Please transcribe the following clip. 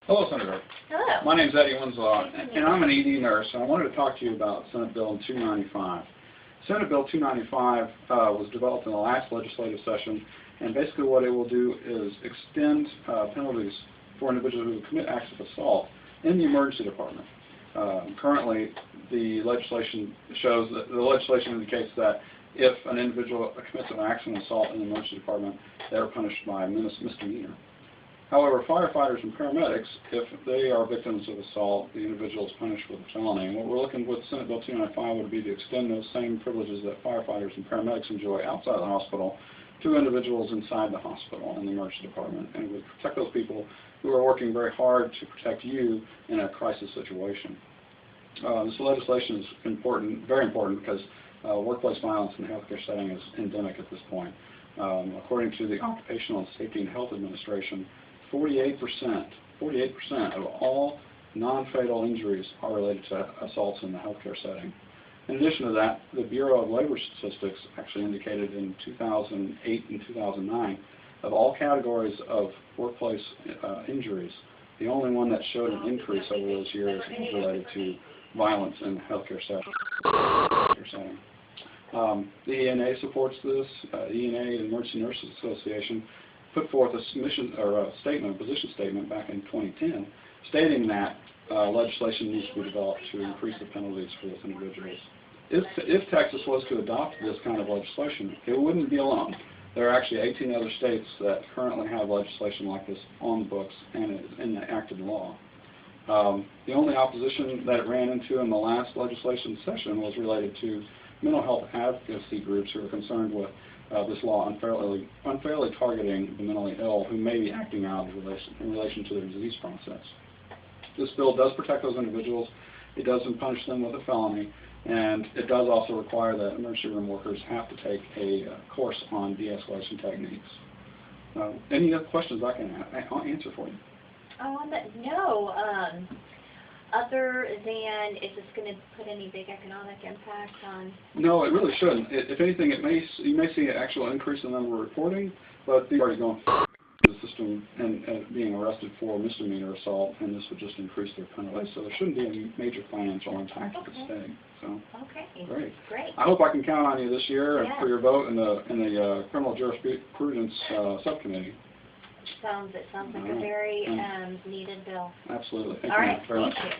Hello, Senator. Hello. My name is Eddie Winslow, and I'm an ED nurse, and I wanted to talk to you about Senate Bill 295. Senate Bill 295 was developed in the last legislative session, and basically what it will do is extend penalties for individuals who commit acts of assault in the emergency department. Currently, the legislation indicates that if an individual commits an act of assault in the emergency department, they are punished by a misdemeanor. However, firefighters and paramedics, if they are victims of assault, the individual is punished with a felony. And what we're looking with Senate Bill 295 would be to extend those same privileges that firefighters and paramedics enjoy outside the hospital to individuals inside the hospital in the emergency department, and would protect those people who are working very hard to protect you in a crisis situation. This legislation is important, very important, because workplace violence in the healthcare setting is endemic at this point. According to the Occupational Safety and Health Administration, 48% of all non-fatal injuries are related to assaults in the healthcare setting. In addition to that, the Bureau of Labor Statistics actually indicated in 2008 and 2009, of all categories of workplace injuries, the only one that showed an increase over those years was related to violence in the healthcare setting. The ENA supports this. ENA, the Emergency Nurses Association, put forth a position statement back in 2010, stating that legislation needs to be developed to increase the penalties for those individuals. If Texas was to adopt this kind of legislation, it wouldn't be alone. There are actually 18 other states that currently have legislation like this on the books and enacted law. The only opposition that it ran into in the last legislation session was related to mental health advocacy groups who are concerned with this law unfairly targeting the mentally ill who may be acting out in relation to their disease process. This bill does protect those individuals. It doesn't punish them with a felony, and it does also require that emergency room workers have to take a course on de-escalation techniques. Any other questions I can answer for you? No. Other than, is this going to put any big economic impact on? No, it really shouldn't. If anything, you may see an actual increase in the number of reporting, but they're already going through the system and being arrested for misdemeanor assault, and this would just increase their penalty. So there shouldn't be any major financial impact to the state. So, great. I hope I can count on you this year for your vote in the criminal jurisprudence subcommittee. It sounds like a very needed bill. Absolutely. Thank you very much. Thank you.